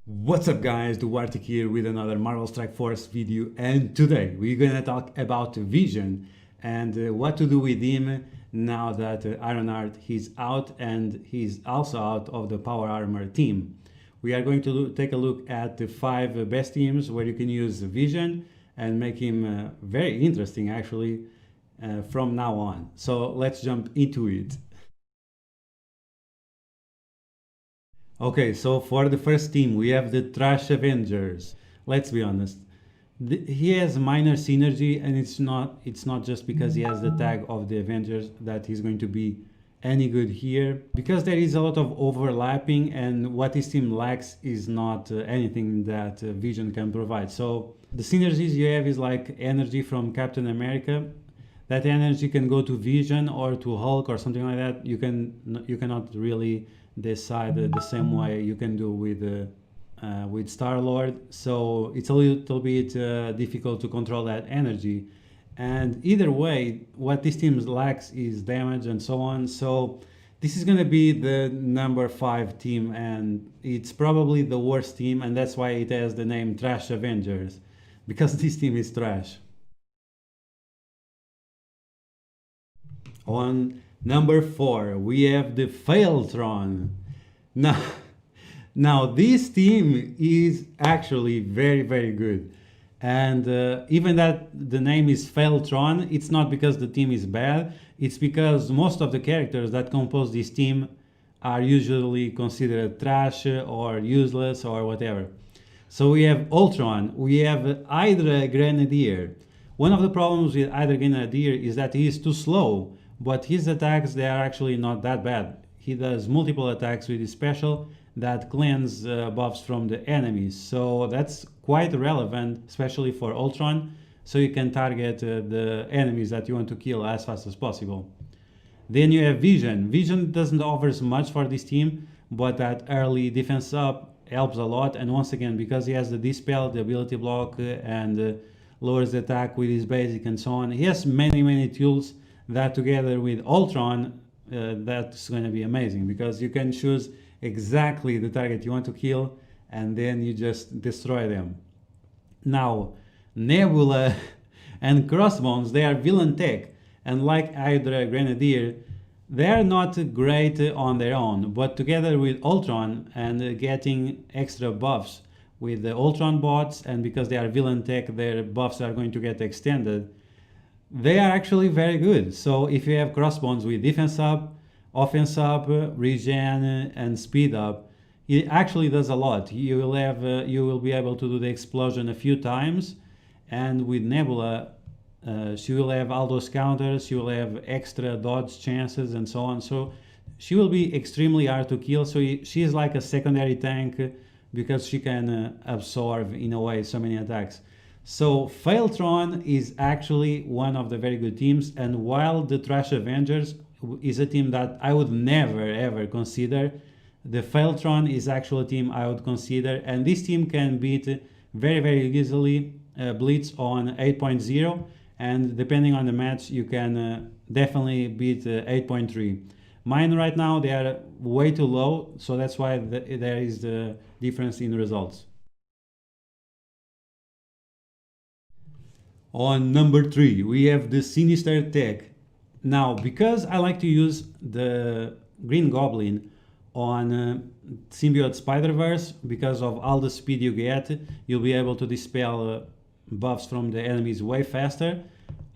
What's up guys, Duarte here with another Marvel Strike Force video, and today we're gonna talk about Vision and what to do with him now that Ironheart he's out and he's also out of the Power Armor team. We are going to take a look at the 5 best teams where you can use Vision and make him very interesting actually from now on. So let's jump into it. Okay, so for the first team, we have the Trash Avengers. Let's be honest. He has minor synergy, and it's not just because he has the tag of the Avengers that he's going to be any good here. Because there is a lot of overlapping, and what his team lacks is not anything that Vision can provide. So the synergies you have is like energy from Captain America. That energy can go to Vision or to Hulk or something like that. You cannot really decide the same way you can do with Star-Lord. So it's a little bit difficult to control that energy. And either way, what this team lacks is damage and so on. So this is going to be the number 5 team, and it's probably the worst team, and that's why it has the name Trash Avengers, because this team is trash. On number 4, we have the Failtron. Now this team is actually very, very good. And even that the name is Failtron, it's not because the team is bad. It's because most of the characters that compose this team are usually considered trash or useless or whatever. So we have Ultron, we have Hydra Grenadier. One of the problems with Hydra Grenadier is that he is too slow, but his attacks, they are actually not that bad. He does multiple attacks with his special that cleanse buffs from the enemies, so that's quite relevant, especially for Ultron, so you can target the enemies that you want to kill as fast as possible. Then you have Vision. Vision doesn't offer much for this team, but that early defense up helps a lot, and once again, because he has the Dispel, the ability block, and lowers the attack with his basic and so on, he has many tools that together with Ultron, that's going to be amazing, because you can choose exactly the target you want to kill and then you just destroy them. Now, Nebula and Crossbones, they are villain tech, and like Hydra Grenadier, they are not great on their own, but together with Ultron and getting extra buffs with the Ultron bots, and because they are villain tech, their buffs are going to get extended. They are actually very good. So if you have Crossbones with defense up, offense up, regen, and speed up, it actually does a lot. You will be able to do the explosion a few times, and with Nebula, she will have all those counters, she will have extra dodge chances and so on. So she will be extremely hard to kill. So she is like a secondary tank because she can absorb in a way so many attacks. So Failtron is actually one of the very good teams, and while the Trash Avengers is a team that I would never ever consider, the Failtron is actually a team I would consider, and this team can beat very easily Blitz on 8.0, and depending on the match you can definitely beat 8.3. Mine right now, they are way too low, so that's why there is the difference in results. On number 3, we have the Sinister Tech. Now, because I like to use the Green Goblin on Symbiote Spider-Verse, because of all the speed you get, you'll be able to dispel buffs from the enemies way faster.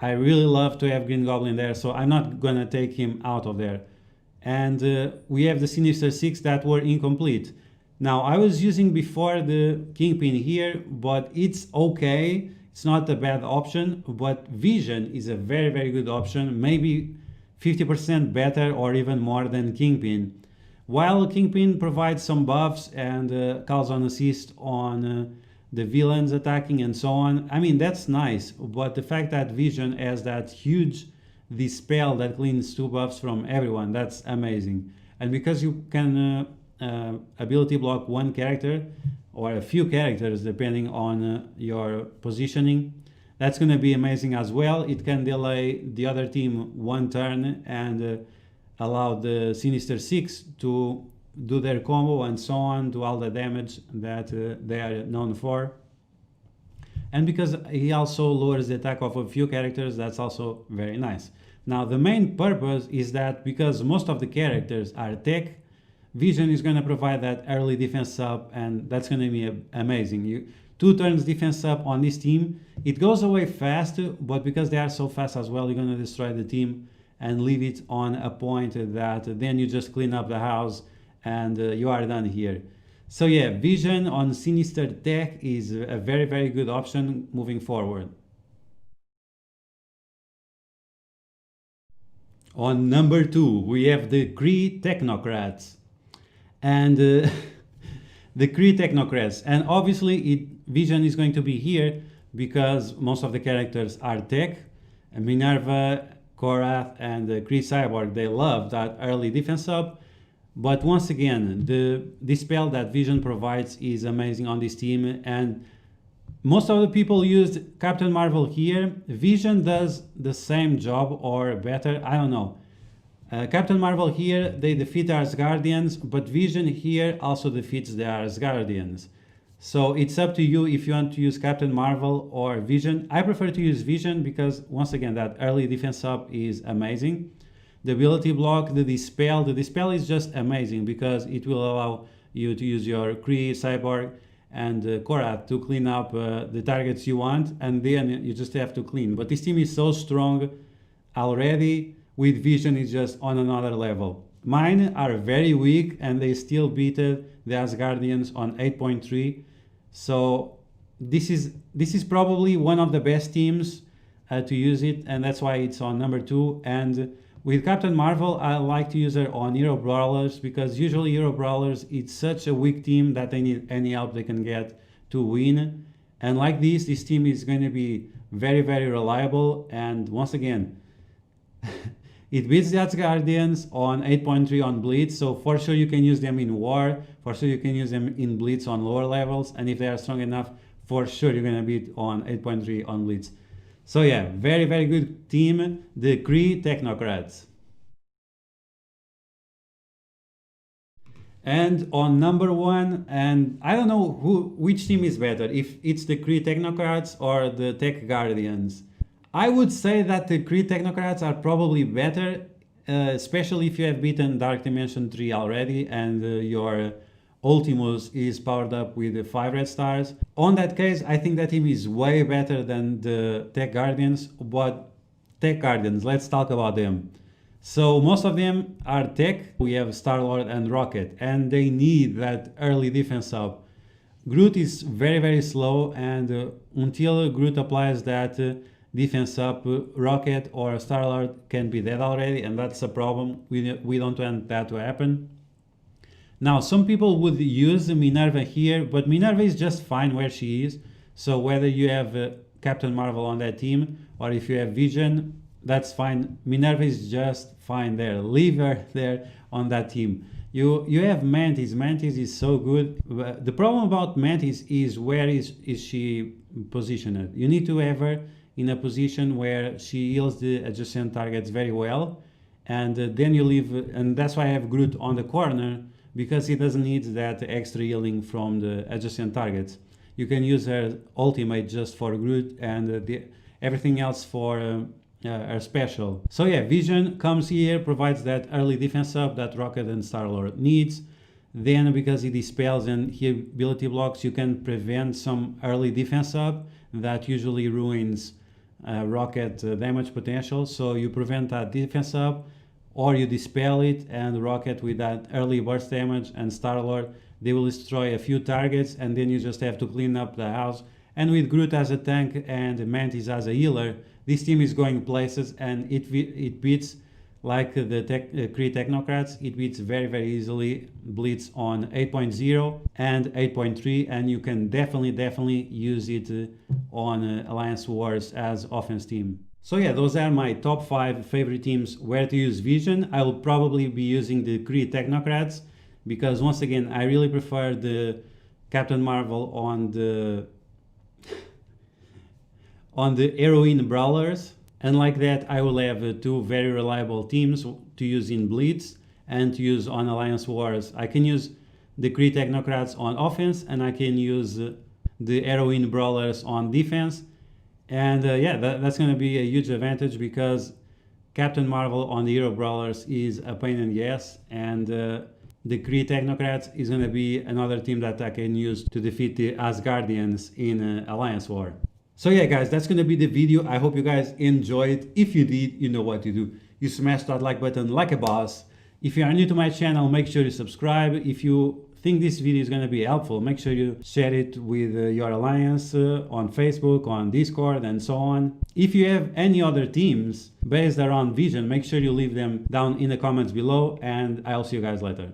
I really love to have Green Goblin there, so I'm not gonna take him out of there. And we have the Sinister 6 that were incomplete. Now, I was using before the Kingpin here, but it's okay. It's not a bad option, but Vision is a very good option, maybe 50% better or even more than Kingpin. While Kingpin provides some buffs and calls on assist on the villains attacking and so on, I mean, that's nice, but the fact that Vision has that huge dispel that cleans 2 buffs from everyone, that's amazing. And because you can ability block 1 character, or a few characters depending on your positioning, that's going to be amazing as well. It can delay the other team 1 turn and allow the Sinister 6 to do their combo and so on, do all the damage that they are known for. And because he also lowers the attack of a few characters, that's also very nice. Now the main purpose is that because most of the characters are tech, Vision is going to provide that early defense up, and that's going to be amazing. 2 turns defense up on this team, it goes away fast, but because they are so fast as well, you're going to destroy the team and leave it on a point that then you just clean up the house and you are done here. So yeah, Vision on Sinister Tech is a very, very good option moving forward. On number 2, we have the Kree Technocrats. And the Kree Technocrats. And obviously Vision is going to be here because most of the characters are tech. Minerva, Korath, and Kree Cyborg, they love that early defense up. But once again, the spell that Vision provides is amazing on this team, and most of the people used Captain Marvel here. Vision does the same job or better, I don't know. Captain Marvel here, they defeat the Asgardians, but Vision here also defeats the Asgardians. So it's up to you if you want to use Captain Marvel or Vision. I prefer to use Vision because, once again, that early defense up is amazing. The ability block, the dispel is just amazing because it will allow you to use your Kree, Cyborg, and Korath to clean up the targets you want, and then you just have to clean. But this team is so strong already. With Vision, it's just on another level. Mine are very weak, and they still beat the Asgardians on 8.3. So this is probably one of the best teams to use it, and that's why it's on number 2. And with Captain Marvel, I like to use her on Hero Brawlers because usually Hero Brawlers, it's such a weak team that they need any help they can get to win. And like this team is going to be very, very reliable. And once again, it beats the Asgardians on 8.3 on Blitz, so for sure you can use them in War, for sure you can use them in Blitz on lower levels, and if they are strong enough, for sure you're gonna beat on 8.3 on Blitz. So yeah, very, very good team, the Kree Technocrats. And on number 1, and I don't know which team is better, if it's the Kree Technocrats or the Tech Guardians. I would say that the Kree Technocrats are probably better, especially if you have beaten Dark Dimension 3 already and your Ultimus is powered up with 5 red stars. On that case, I think that team is way better than the Tech Guardians, but Tech Guardians, let's talk about them. So most of them are tech. We have Star-Lord and Rocket, and they need that early defense up. Groot is very, very slow, and until Groot applies that defense up, Rocket or Star-Lord can be dead already, and that's a problem. We don't want that to happen. Now, some people would use Minerva here, but Minerva is just fine where she is. So whether you have Captain Marvel on that team or if you have Vision, that's fine. Minerva is just fine there. Leave her there on that team. You have Mantis. Mantis is so good. The problem about Mantis is where is she positioned. You need to have her in a position where she heals the adjacent targets very well, and then you leave, and that's why I have Groot on the corner, because he doesn't need that extra healing from the adjacent targets. You can use her ultimate just for Groot and everything else for her special. So yeah, Vision comes here, provides that early defense up that Rocket and Star-Lord needs. Then because he dispels and he ability blocks, you can prevent some early defense up that usually ruins Rocket damage potential. So you prevent that defense up, or you dispel it, and Rocket with that early burst damage and Star-Lord, they will destroy a few targets, and then you just have to clean up the house. And with Groot as a tank and Mantis as a healer, this team is going places, and it beats, like the Kree Technocrats, it beats very, very easily Blitz on 8.0 and 8.3, and you can definitely use it on Alliance Wars as offense team. So yeah, those are my top 5 favorite teams where to use Vision. I will probably be using the Kree Technocrats because, once again, I really prefer the Captain Marvel on the heroine brawlers, and like that I will have 2 very reliable teams to use in Blitz, and to use on Alliance Wars. I can use the Kree Technocrats on offense, and I can use the Heroine Brawlers on defense. And yeah, that's going to be a huge advantage because Captain Marvel on the Hero Brawlers is a pain in the ass, and the Kree Technocrats is going to be another team that I can use to defeat the Asgardians in Alliance War. So yeah guys, that's going to be the video. I hope you guys enjoyed. If you did, you know what to do. You smash that like button like a boss. If you are new to my channel, make sure you subscribe. If you think this video is going to be helpful, make sure you share it with your alliance on Facebook, on Discord, and so on. If you have any other teams based around Vision, make sure you leave them down in the comments below, and I'll see you guys later.